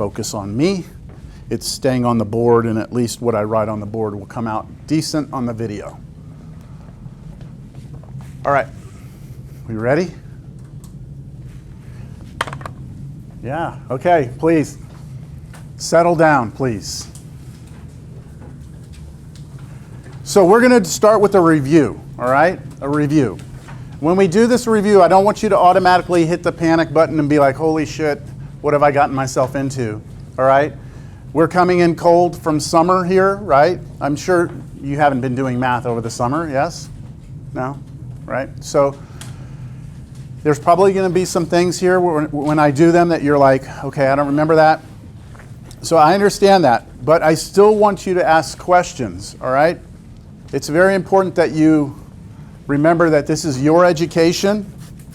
focus on me. It's staying on the board, and at least what I write on the board will come out decent on the video. All right, we ready? Yeah, okay, please. Settle down, please. So we're going to start with a review, all right? A review. When we do this review, I don't want you to automatically hit the panic button and be like, holy shit, what have I gotten myself into, all right? We're coming in cold from summer here, right? I'm sure you haven't been doing math over the summer, yes? No? Right? So there's probably going to be some things here when I do them that you're like, okay, I don't remember that. So I understand that, but I still want you to ask questions, all right? It's very important that you remember that this is your education,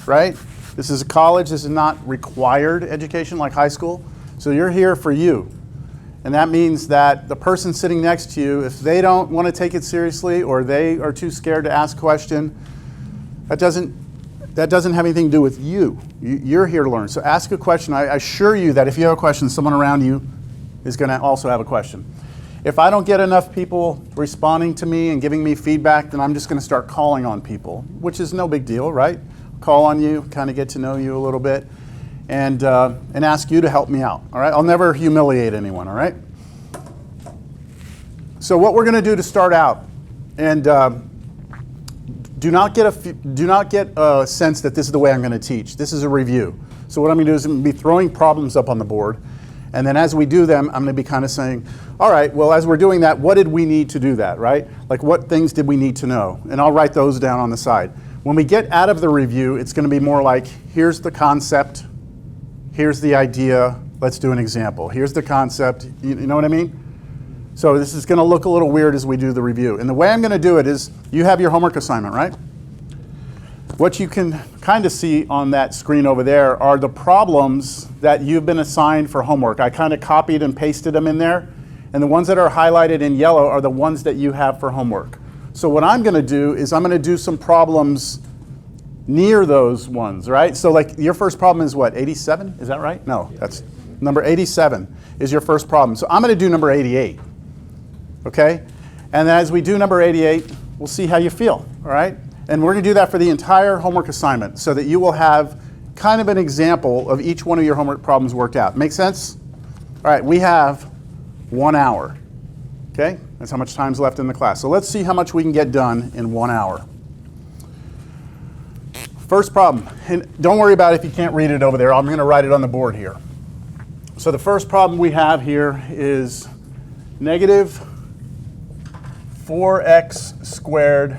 right? This is a college. This is not required education like high school. So you're here for you. And that means that the person sitting next to you, if they don't want to take it seriously or they are too scared to ask a question, that doesn't have anything to do with you. You're here to learn. So ask a question. I assure you that if you have a question, someone around you is going to also have a question. If I don't get enough people responding to me and giving me feedback, then I'm just going to start calling on people, which is no big deal, right? Call on you, kind of get to know you a little bit, and ask you to help me out, all right? I'll never humiliate anyone, all right? So what we're going to do to start out, and do not get a sense that this is the way I'm going to teach. This is a review. So what I'm going to do is I'm going to be throwing problems up on the board, and then as we do them, I'm going to be kind of saying, all right, well, as we're doing that, what did we need to do that, right? Like, what things did we need to know? And I'll write those down on the side. When we get out of the review, it's going to be more like, here's the concept, here's the idea, let's do an example. Here's the concept, you know what I mean? So this is going to look a little weird as we do the review. And the way I'm going to do it is, you have your homework assignment, right? What you can kind of see on that screen over there are the problems that you've been assigned for homework. I kind of copied and pasted them in there. And the ones that are highlighted in yellow are the ones that you have for homework. So what I'm going to do is I'm going to do some problems near those ones, right? So like your first problem is what, 87? Is that right? No, that's number 87 is your first problem. So I'm going to do number 88, okay? And then as we do number 88, we'll see how you feel, all right? And we're going to do that for the entire homework assignment so that you will have kind of an example of each one of your homework problems worked out. Make sense? All right, we have 1 hour, okay? That's how much time's left in the class. So let's see how much we can get done in 1 hour. First problem, and don't worry about it if you can't read it over there. I'm going to write it on the board here. So the first problem we have here is negative 4x squared,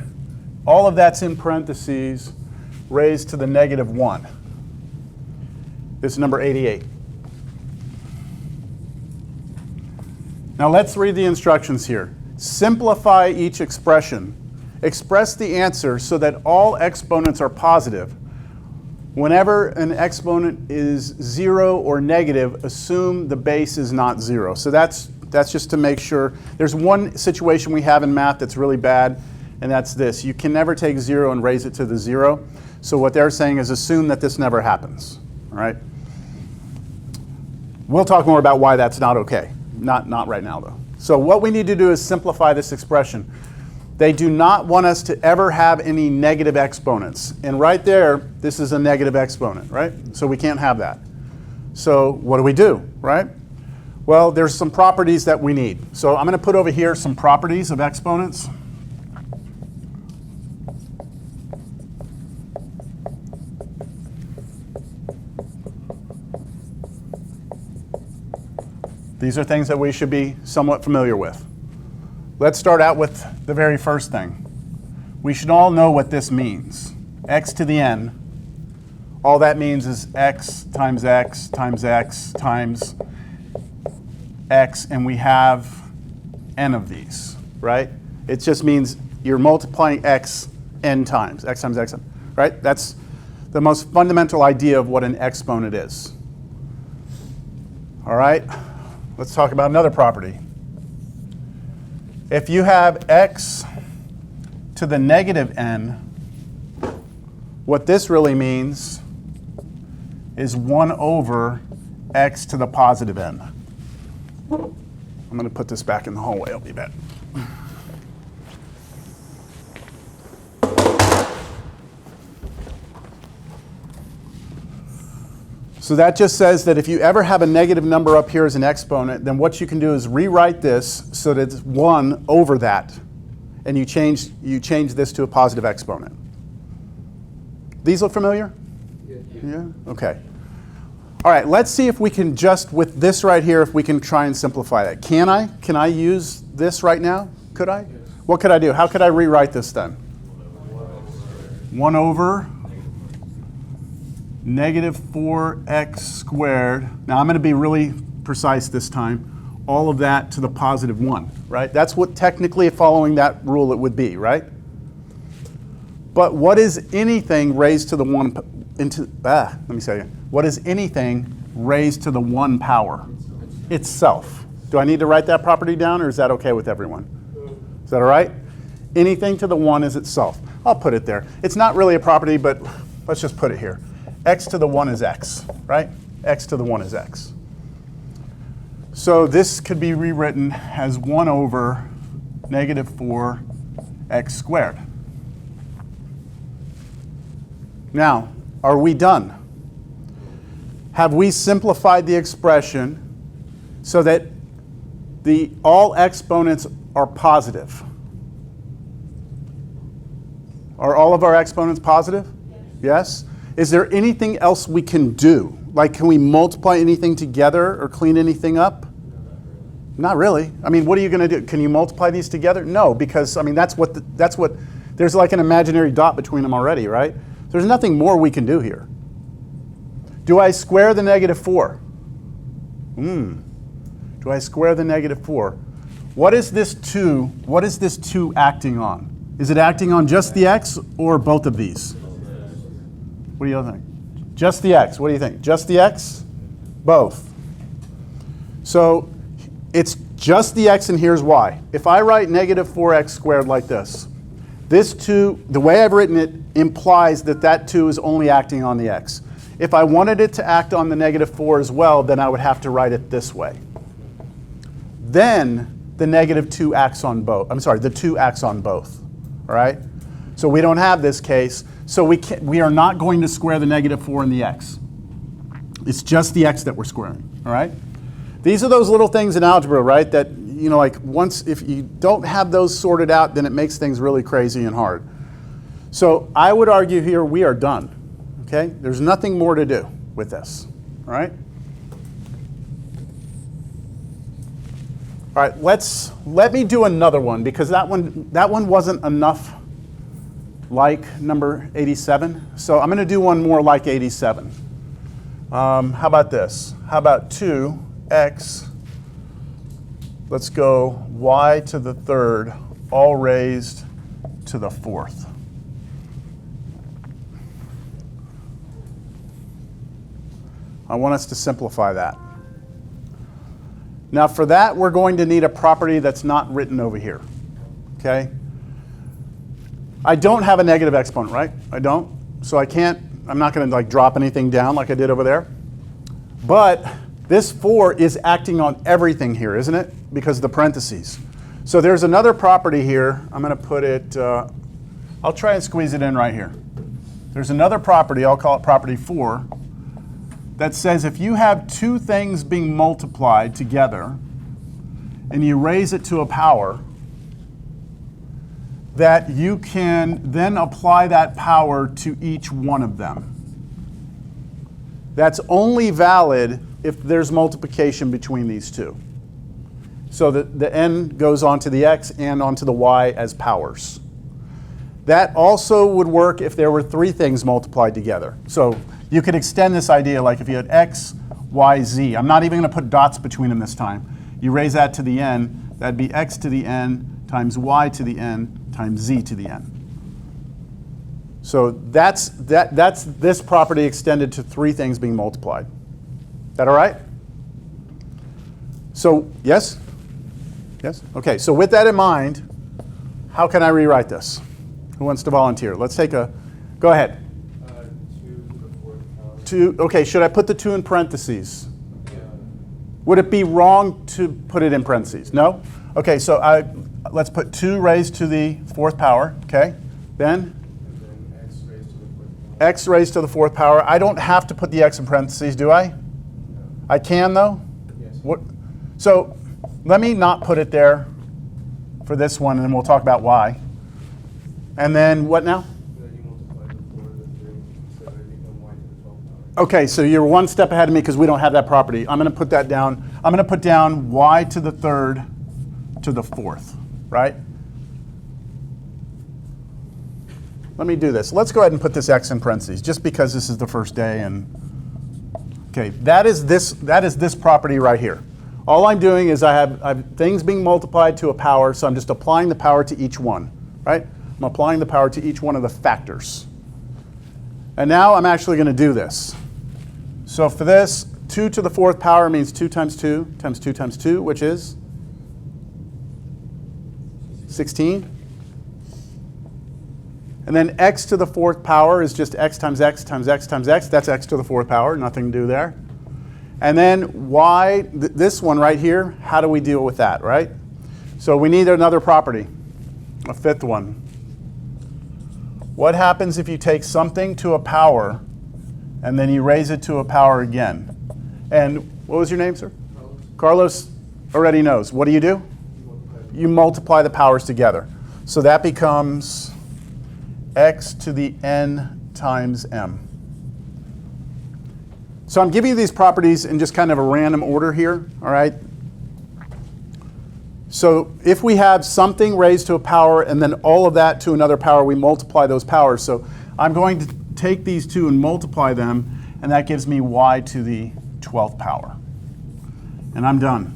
all of that's in parentheses, raised to the negative 1. This is number 88. Now let's read the instructions here. Simplify each expression. Express the answer so that all exponents are positive. Whenever an exponent is 0 or negative, assume the base is not 0. So that's just to make sure. There's one situation we have in math that's really bad, and that's this. You can never take 0 and raise it to the 0. So what they're saying is assume that this never happens, all right? We'll talk more about why that's not okay. Not right now, though. So what we need to do is simplify this expression. They do not want us to ever have any negative exponents. And right there, this is a negative exponent, right? So we can't have that. So what do, right? Well, there's some properties that we need. So I'm going to put over here some properties of exponents. These are things that we should be somewhat familiar with. Let's start out with the very first thing. We should all know what this means. X to the n. All that means is x times x times x times x, and we have n of these, right? It just means you're multiplying x n times, x times x, right? That's the most fundamental idea of what an exponent is. All right, let's talk about another property. If you have x to the negative n, what this really means is 1 over x to the positive n. I'm going to put this back in the hallway. I'll be back. So that just says that if you ever have a negative number up here as an exponent, then what you can do is rewrite this so that it's 1 over that. And you change this to a positive exponent. These look familiar? Yeah? Okay. All right, let's see if we can just, with this right here, if we can try and simplify that. Can I? Can I use this right now? Could I? Yes. What could I do? How could I rewrite this then? 1 over negative 4x squared. Now I'm going to be really precise this time. All of that to the positive 1, right? That's what technically following that rule it would be, right? But what is anything raised to the 1 into, let me say it. What is anything raised to the 1 power? Itself. Do I need to write that property down, or is that okay with everyone? Is that all right? Anything to the 1 is itself. I'll put it there. It's not really a property, but let's just put it here. X to the 1 is x, right? X to the 1 is x. So this could be rewritten as 1 over negative 4x squared. Now, are we done? Have we simplified the expression so that all exponents are positive? Are all of our exponents positive? Yes? Is there anything else we can do? Like, can we multiply anything together or clean anything up? Not really. I mean, what are you going to do? Can you multiply these together? No, because, I mean, that's what, there's like an imaginary dot between them already, right? There's nothing more we can do here. Do I square the negative 4? Do I square the negative 4? What is this 2 acting on? Is it acting on just the x or both of these? What do you think? Just the x. What do you think? Just the x? Both. So it's just the x, and here's why. If I write negative 4x squared like this, this 2, the way I've written it, implies that that 2 is only acting on the x. If I wanted it to act on the negative 4 as well, then I would have to write it this way. Then the negative 2 acts on both. I'm sorry, the 2 acts on both. All right? So we don't have this case. So we are not going to square the negative 4 and the x. It's just the x that we're squaring. All right? These are those little things in algebra, right? That, you know, like if you don't have those sorted out, then it makes things really crazy and hard. So I would argue here we are done. Okay? There's nothing more to do with this. All right? All right, let me do another one, because that one wasn't enough like number 87. So I'm going to do one more like 87. How about this? How about 2x, let's go y to the 3rd, all raised to the 4th. I want us to simplify that. Now for that, we're going to need a property that's not written over here. Okay? I don't have a negative exponent, right? I don't. So I'm not going to like drop anything down like I did over there. But this 4 is acting on everything here, isn't it? Because of the parentheses. So there's another property here. I'm going to put it, I'll try and squeeze it in right here. There's another property, I'll call it property 4, that says if you have 2 things being multiplied together and you raise it to a power, that you can then apply that power to each one of them. That's only valid if there's multiplication between these two. So the n goes onto the x and onto the y as powers. That also would work if there were 3 things multiplied together. So you could extend this idea like if you had x, y, z. I'm not even going to put dots between them this time. You raise that to the n, that'd be x to the n times y to the n times z to the n. So that's this property extended to 3 things being multiplied. That all right? So yes? Yes? Okay, so with that in mind, how can I rewrite this? Who wants to volunteer? Let's take a, go ahead. 2 to the 4th power. 2, okay, should I put the 2 in parentheses? Yeah. Would it be wrong to put it in parentheses? No? Okay, so let's put 2 raised to the 4th power, okay? Then x raised to the 4th power. I don't have to put the x in parentheses, do I? No. I can, though? Yes. What? So let me not put it there for this one, and then we'll talk about why. And then what now? Then you multiply the 4 and the 3, so they become y to the 12th power. Okay, so you're one step ahead of me because we don't have that property. I'm going to put that down. I'm going to put down y to the 3rd to the 4th, right? Let me do this. Let's go ahead and put this x in parentheses, just because this is the first day. And okay, that is this property right here. All I'm doing is I have things being multiplied to a power, so I'm just applying the power to each one, right? I'm applying the power to each one of the factors. And now I'm actually going to do this. So for this, 2 to the 4th power means 2 times 2 times 2 times 2, which is 16. And then x to the 4th power is just x times x times x times x. That's x to the 4th power, nothing to do there. And then y, this one right here, how do we deal with that, right? So we need another property, a 5th one. What happens if you take something to a power and then you raise it to a power again? And what was your name, sir? Carlos already knows. What do? You multiply the powers together. So that becomes x to the n times m. So I'm giving you these properties in just kind of a random order here, all right? So if we have something raised to a power and then all of that to another power, we multiply those powers. So I'm going to take these two and multiply them, and that gives me y to the 12th power. And I'm done.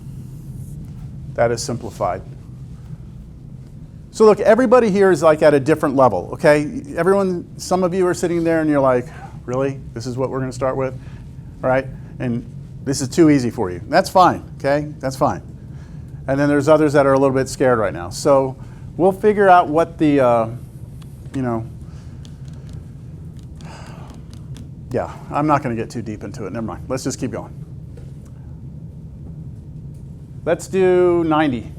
That is simplified. So look, everybody here is like at a different level, okay? Everyone, some of you are sitting there and you're like, really? This is what we're going to start with? All right? And this is too easy for you. That's fine, okay? That's fine. And then there's others that are a little bit scared right now. So we'll figure out what the, yeah, I'm not going to get too deep into it. Never mind. Let's just keep going. Let's do 90.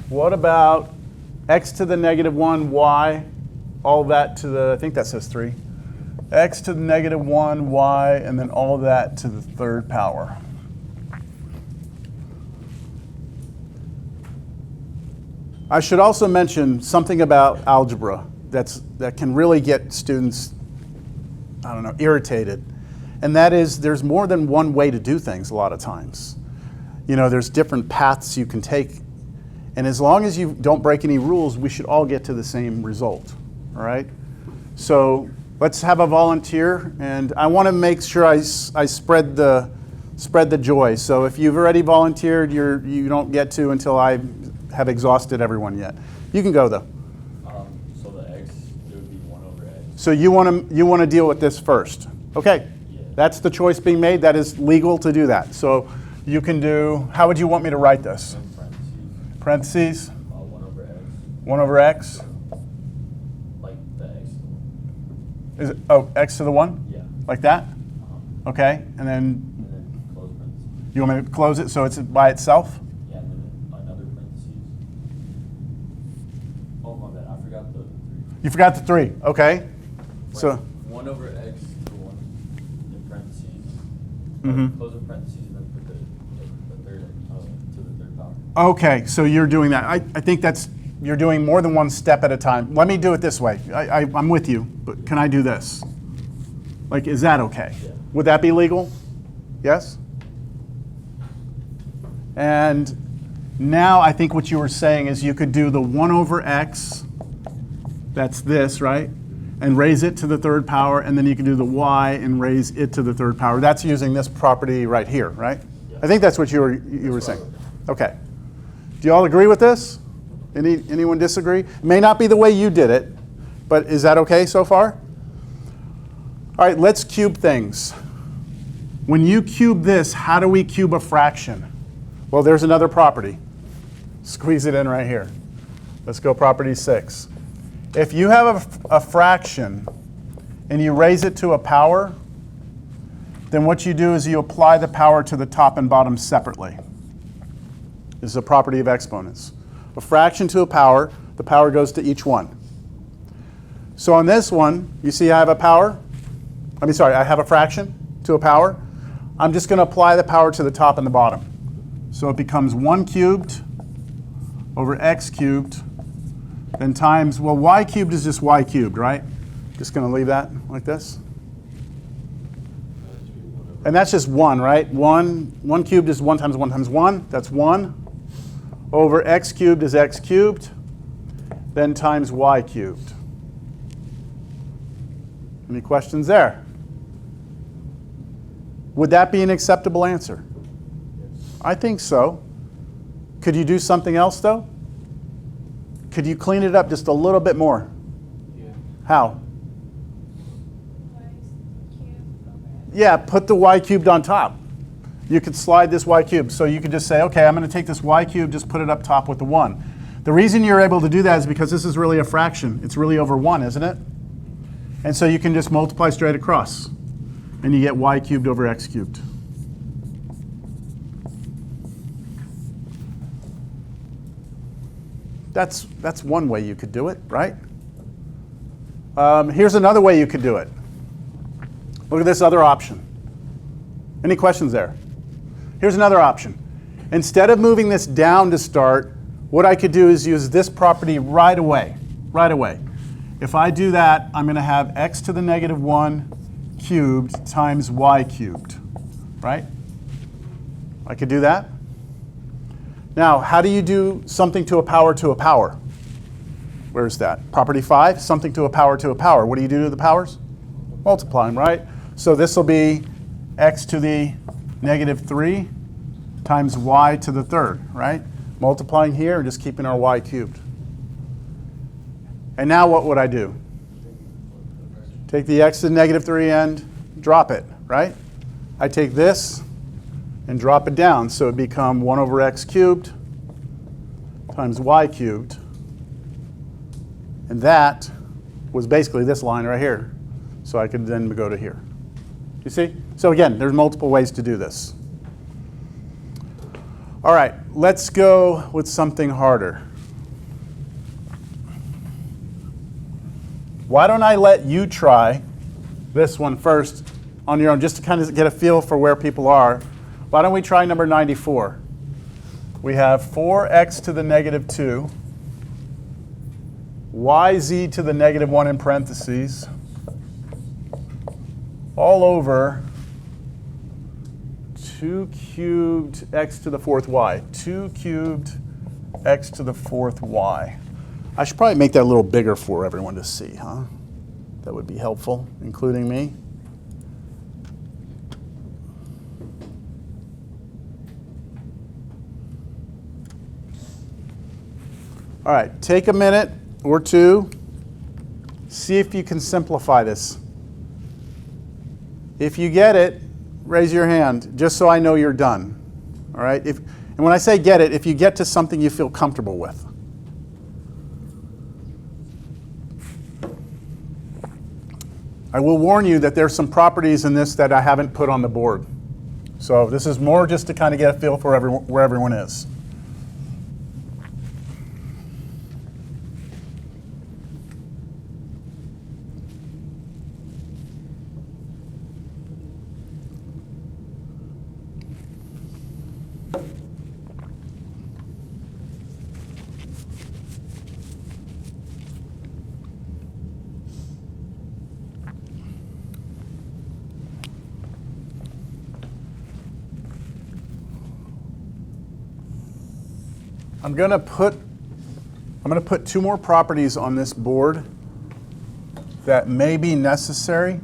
What about x to the negative 1, y, all that to the, I think that says 3. X to the negative 1, y, and then all that to the 3rd power. I should also mention something about algebra that can really get students, I don't know, irritated. And that is there's more than one way to do things a lot of times. You know, there's different paths you can take. And as long as you don't break any rules, we should all get to the same result, all right? So let's have a volunteer, and I want to make sure I spread the joy. So if you've already volunteered, you don't get to until I have exhausted everyone yet. You can go though. So the x, it would be 1 over x. So you want to deal with this first, okay? Yeah. That's the choice being made. That is legal to do that. So you can do. How would you want me to write this? Parentheses. 1 over x. 1 over x. Like the x. Is it, oh, x to the 1? Yeah. Like that? Uh-huh. Okay, and then And then close parentheses. you want me to close it so it's by itself? Yeah, and then another parentheses. Oh, my bad. I forgot the 3. You forgot the 3, okay. Right. So 1 over x to 1 in parentheses. Mhm. Close the parentheses and then put the third to the 3rd power. okay, so you're doing that. I think you're doing more than one step at a time. Let me do it this way. I'm with you, but can I do this? Like, is that okay? Yeah. Would that be legal? Yes? And now I think what you were saying is you could do the 1 over x, that's this, right? And raise it to the 3rd power, and then you can do the y and raise it to the 3rd power. That's using this property right here, right? Yeah. I think that's what you were saying. Okay. Do you all agree with this? Anyone disagree? It may not be the way you did it, but is that okay so far? All right, let's cube things. When you cube this, how do we cube a fraction? Well, there's another property. Squeeze it in right here. Let's go property 6. If you have a fraction and you raise it to a power, then what you do is you apply the power to the top and bottom separately. This is a property of exponents. A fraction to a power, the power goes to each one. So on this one, you see I have a power. I have a fraction to a power. I'm just going to apply the power to the top and the bottom. So it becomes 1 cubed over x cubed, then times, well, y cubed is just y cubed, right? Just going to leave that like this. And that's just 1, right? 1 cubed is 1 times 1 times 1. That's 1. Over x cubed is x cubed, then times y cubed. Any questions there? Would that be an acceptable answer? I think so. Could you do something else, though? Could you clean it up just a little bit more? Yeah. How? Yeah, put the y cubed on top. You could slide this y cubed. So you could just say, okay, I'm going to take this y cubed, just put it up top with the 1. The reason you're able to do that is because this is really a fraction. It's really over 1, isn't it? And so you can just multiply straight across. And you get y cubed over x cubed. That's one way you could do it, right? Here's another way you could do it. Look at this other option. Any questions there? Here's another option. Instead of moving this down to start, what I could do is use this property right away. Right away. If I do that, I'm going to have x to the negative 1 cubed times y cubed, right? I could do that. Now, how do you do something to a power to a power? Where's that? Property 5, something to a power to a power. What do you do to the powers? Multiply them, right? So this will be x to the negative 3 times y to the third, right? Multiplying here and just keeping our y cubed. And now what would I do? Take the x to the negative 3 and drop it, right? I take this and drop it down, so it become 1 over x cubed times y cubed. And that was basically this line right here. So I could then go to here. You see? So again, there's multiple ways to do this. All right, let's go with something harder. Why don't I let you try this one first on your own, just to kind of get a feel for where people are. Why don't we try number 94? We have 4x to the negative 2, yz to the negative 1 in parentheses, all over 2 cubed x to the 4th y. 2 cubed x to the 4th y. I should probably make that a little bigger for everyone to see, huh? That would be helpful, including me. All right, take a minute or two. See if you can simplify this. If you get it, raise your hand, just so I know you're done. All right? And when I say get it, if you get to something you feel comfortable with. I will warn you that there's some properties in this that I haven't put on the board. So this is more just to kind of get a feel for where everyone is. I'm going to put two more properties on this board that may be necessary.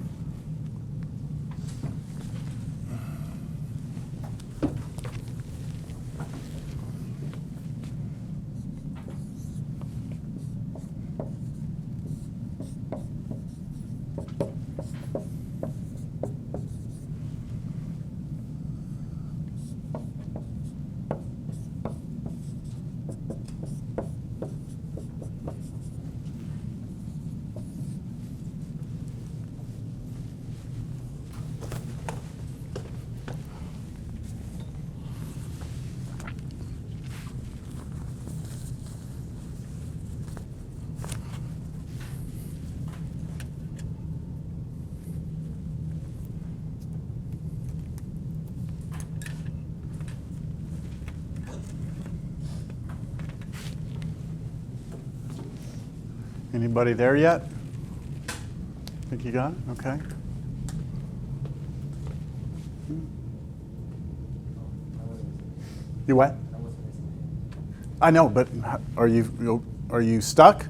Anybody there yet? Think you got it? Okay. You what? I know, but are you stuck? A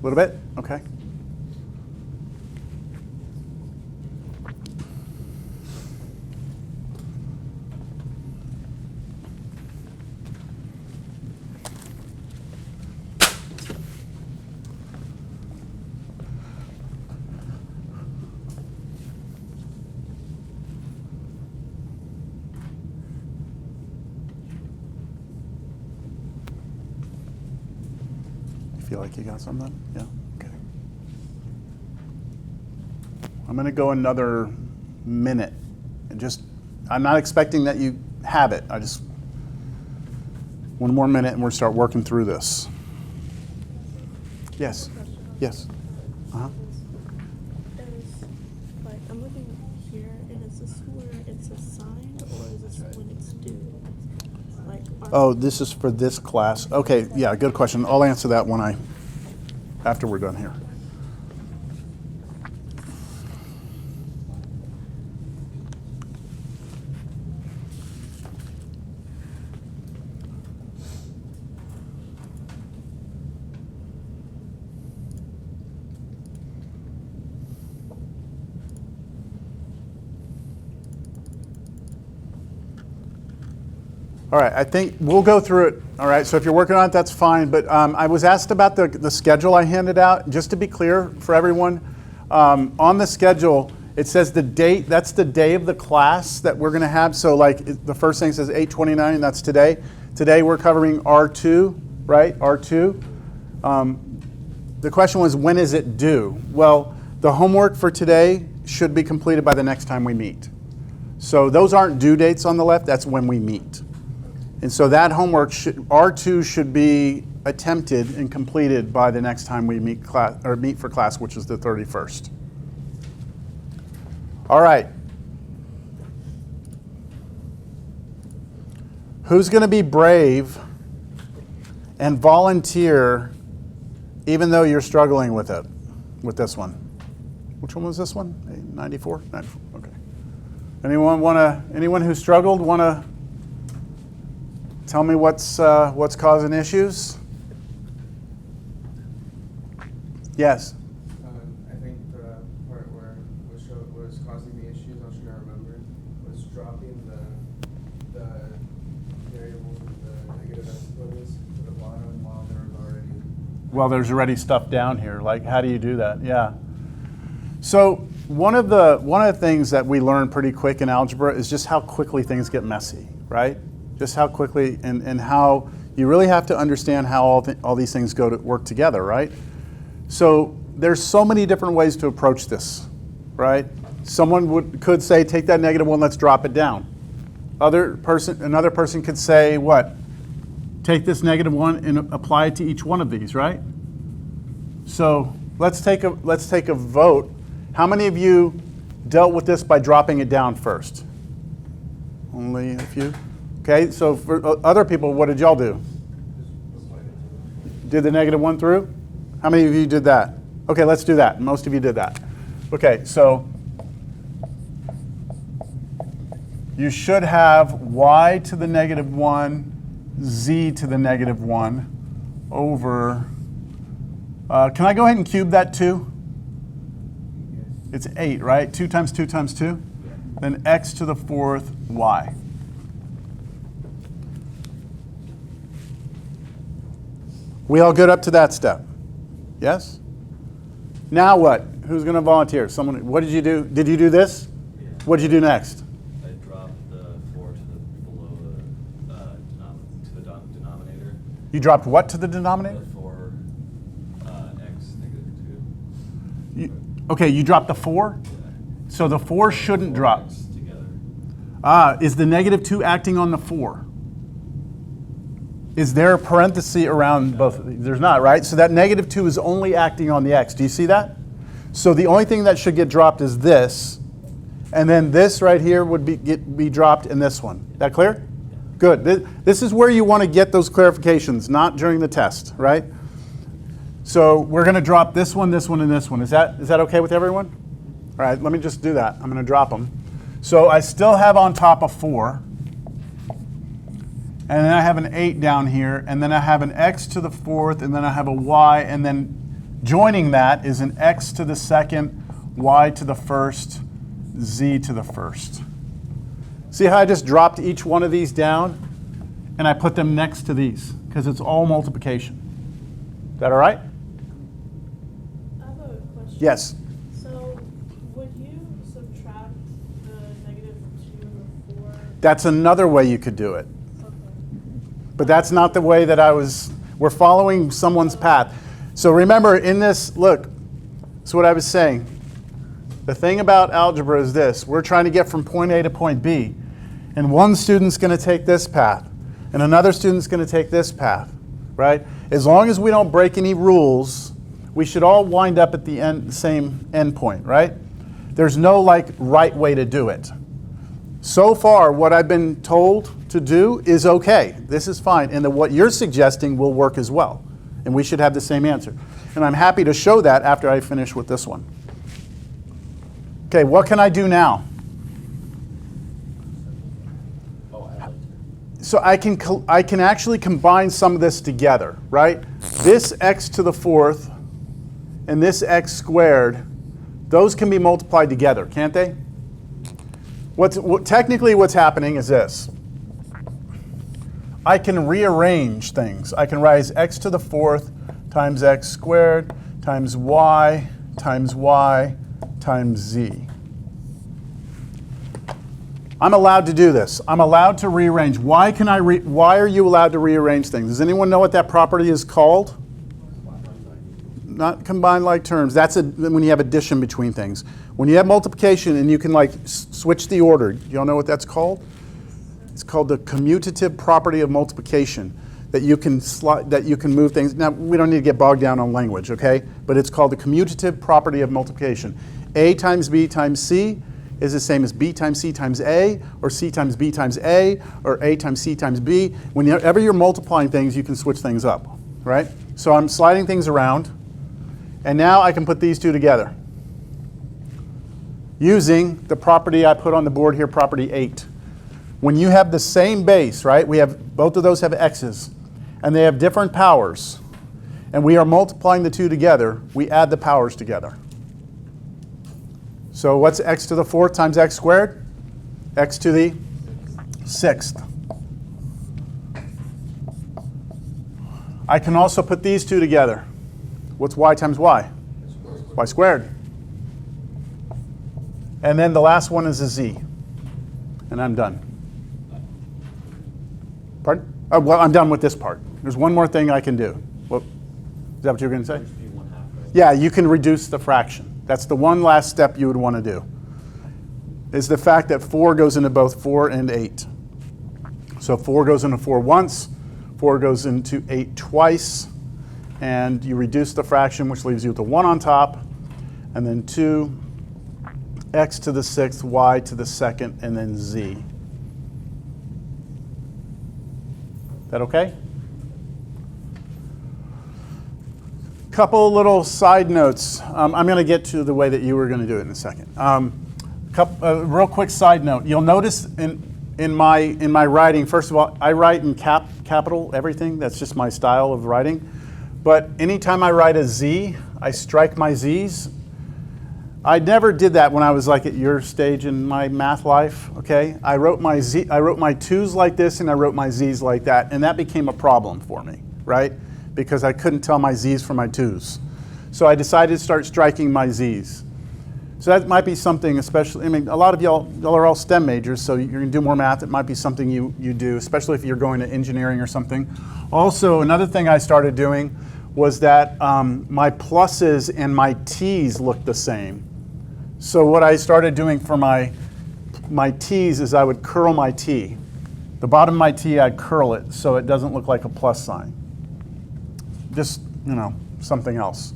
little bit? Okay. Feel like you got something? Yeah, okay. I'm gonna go another minute. And I'm not expecting that you have it. One more minute and we'll start working through this. Yes, yes. Uh-huh. I'm looking here, and is this where it's assigned, or is this when it's due? Oh, this is for this class. Okay, yeah, good question. I'll answer that after we're done here. All right, I think we'll go through it. All right, so if you're working on it, that's fine. But I was asked about the schedule I handed out. Just to be clear for everyone, on the schedule, it says the date. That's the day of the class that we're going to have. So like the first thing says 8/29, that's today. Today we're covering R2, right? R2. The question was, when is it due? Well, the homework for today should be completed by the next time we meet. So those aren't due dates on the left. That's when we meet. And so that homework, R2 should be attempted and completed by the next time we meet for class, which is the 31st. All right. Who's going to be brave and volunteer even though you're struggling with it, with this one? Which one was this one? 94? 94, okay. Anyone who struggled want to tell me what's causing issues? Yes. I think the part where was causing the issues, I was trying to remember, was dropping the variables with the negative exponents to the bottom while there was already. Well, there's already stuff down here. Like, how do you do that? Yeah. So one of the things that we learn pretty quick in algebra is just how quickly things get messy, right? Just how quickly and how you really have to understand how all these things go to work together, right? So there's so many different ways to approach this, right? Someone could say, take that -1, let's drop it down. Another person could say, what? Take this -1 and apply it to each one of these, right? So let's take a vote. How many of you dealt with this by dropping it down first? Only a few. Okay, so for other people, what did y'all do? Did the -1 through? How many of you did that? Okay, let's do that. Most of you did that. Okay, so you should have y to the -1, z to the -1 over, can I go ahead and cube that 2? It's 8, right? 2 times 2 times 2? Then x to the 4th y. We all good up to that step? Yes? Now what? Who's going to volunteer? Someone. What did you do? Did you do this? Yeah. What did you do next? I dropped the 4 to the denominator. You dropped what to the denominator? The 4 x -2. Okay, you dropped the 4? Yeah. So the 4 shouldn't drop. X together. Is the -2 acting on the 4? Is there a parenthesis around both of these? There's not, right? So that -2 is only acting on the x. Do you see that? So the only thing that should get dropped is this. And then this right here would be dropped in this one. That clear? Good. This is where you want to get those clarifications, not during the test, right? So we're going to drop this one, and this one. Is that okay with everyone? All right, let me just do that. I'm going to drop them. So I still have on top a 4. And then I have an 8 down here, and then I have an x to the 4th, and then I have a y, and then joining that is an x to the 2nd, y to the 1st, z to the 1st. See how I just dropped each one of these down, and I put them next to these, because it's all multiplication. Is that all right? I have a question. Yes. So, would you subtract the -2 and the 4? That's another way you could do it. Okay. But that's not the way that we're following someone's path. So remember in this, look, that's what I was saying. The thing about algebra is this: we're trying to get from point A to point B. And one student's going to take this path, and another student's going to take this path, right? As long as we don't break any rules, we should all wind up at the same end point, right? There's no right way to do it. So far, what I've been told to do is okay. This is fine. And what you're suggesting will work as well. And we should have the same answer. And I'm happy to show that after I finish with this one. Okay, what can I do now? Oh, I like it. So I can actually combine some of this together, right? This x to the 4th and this x squared, those can be multiplied together, can't they? Technically what's happening is this. I can rearrange things. I can write as x to the 4th times x squared times y times z. I'm allowed to do this. I'm allowed to rearrange. Why are you allowed to rearrange things? Does anyone know what that property is called? Not combined like terms. That's when you have addition between things. When you have multiplication and you can switch the order, you all know what that's called? It's called the commutative property of multiplication. That you can move things. Now we don't need to get bogged down on language, okay? But it's called the commutative property of multiplication. A times B times C is the same as B times C times A, or C times B times A, or A times C times B. Whenever you're multiplying things, you can switch things up, right? So I'm sliding things around, and now I can put these two together using the property I put on the board here, property 8. When you have the same base, right, both of those have x's, and they have different powers, and we are multiplying the two together, we add the powers together. So what's x to the 4th times x squared? X to the 6th. I can also put these two together. What's y times y? Y squared. And then the last one is a z. And I'm done. Pardon? Oh, well, I'm done with this part. There's one more thing I can do. Well, is that what you were going to say? Just be 1/2, right? Yeah, you can reduce the fraction. That's the one last step you would want to do, is the fact that 4 goes into both 4 and 8. So 4 goes into 4 once, 4 goes into 8 twice, and you reduce the fraction, which leaves you with a 1 on top, and then 2, x to the 6th, y to the 2nd, and then z. That okay? Couple little side notes. I'm going to get to the way that you were going to do it in a second. Real quick side note. You'll notice in my writing, first of all, I write in capital everything. That's just my style of writing. But anytime I write a z, I strike my z's. I never did that when I was at your stage in my math life. Okay, I wrote my 2's like this, and I wrote my z's like that, and that became a problem for me, right? Because I couldn't tell my z's from my 2's. So I decided to start striking my z's. So that might be something, especially, a lot of y'all are all STEM majors, so you're going to do more math. It might be something you do, especially if you're going to engineering or something. Also, another thing I started doing was that my pluses and my t's looked the same. So what I started doing for my t's is I would curl my t. The bottom of my t, I'd curl it so it doesn't look like a plus sign. Just, something else.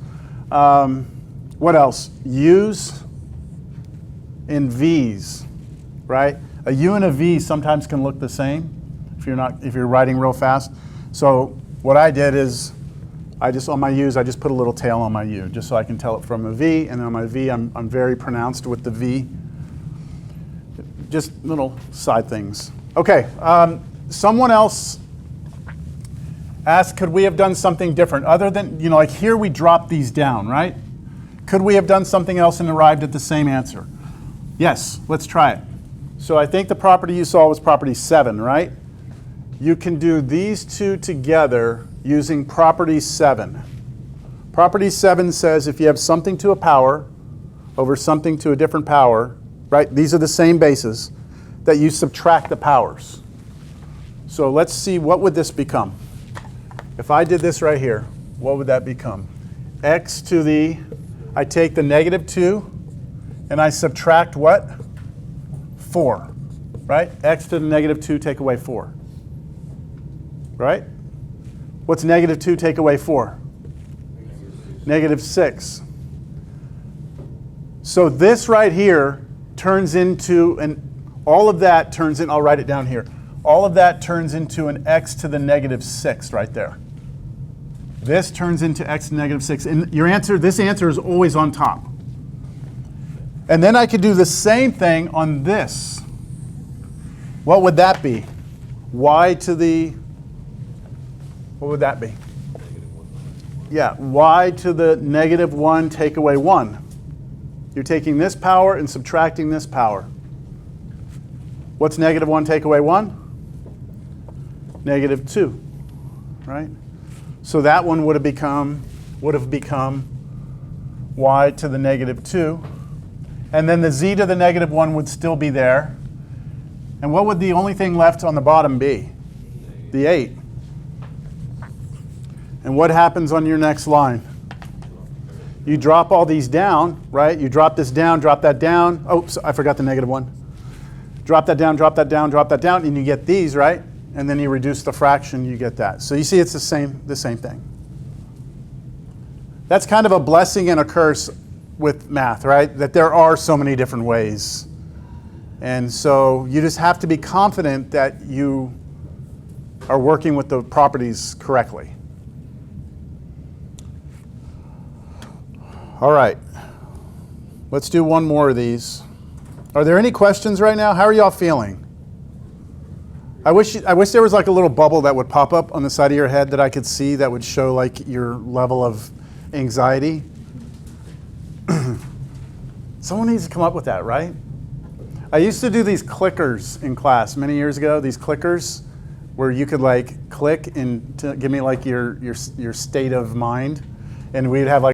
What else? U's and V's, right? A U and a V sometimes can look the same if you're writing real fast. So what I did is on my U's, I just put a little tail on my U, just so I can tell it from a V, and on my V, I'm very pronounced with the V. Just little side things. Okay, someone else asked, could we have done something different? Other than, like here we dropped these down, right? Could we have done something else and arrived at the same answer? Yes, let's try it. So I think the property you saw was property 7, right? You can do these two together using property 7. Property 7 says if you have something to a power over something to a different power, right? These are the same bases, that you subtract the powers. So let's see, what would this become? If I did this right here, what would that become? X to the, I take the negative 2, and I subtract what? 4, right? X to the negative 2, take away 4. Right? What's negative 2 take away 4? Negative 6. So this right here turns into all of that turns in, I'll write it down here. All of that turns into an x to the negative 6 right there. This turns into x to the negative 6. And this answer is always on top. And then I could do the same thing on this. What would that be? Y to the, what would that be? Yeah, y to the negative 1 take away 1. You're taking this power and subtracting this power. What's negative 1 take away 1? Negative 2, right? So that one would have become y to the negative 2. And then the z to the negative 1 would still be there. And what would the only thing left on the bottom be? The 8. And what happens on your next line? You drop all these down, right? You drop this down, drop that down. Oops, I forgot the negative 1. Drop that down, drop that down, drop that down, and you get these, right? And then you reduce the fraction, you get that. So you see it's the same thing. That's kind of a blessing and a curse with math, right? That there are so many different ways. And so you just have to be confident that you are working with the properties correctly. All right, let's do one more of these. Are there any questions right now? How are y'all feeling? I wish there was like a little bubble that would pop up on the side of your head that I could see that would show like your level of anxiety. Someone needs to come up with that, right? I used to do these clickers in class many years ago, these clickers where you could like click and give me like your state of mind, and we'd have like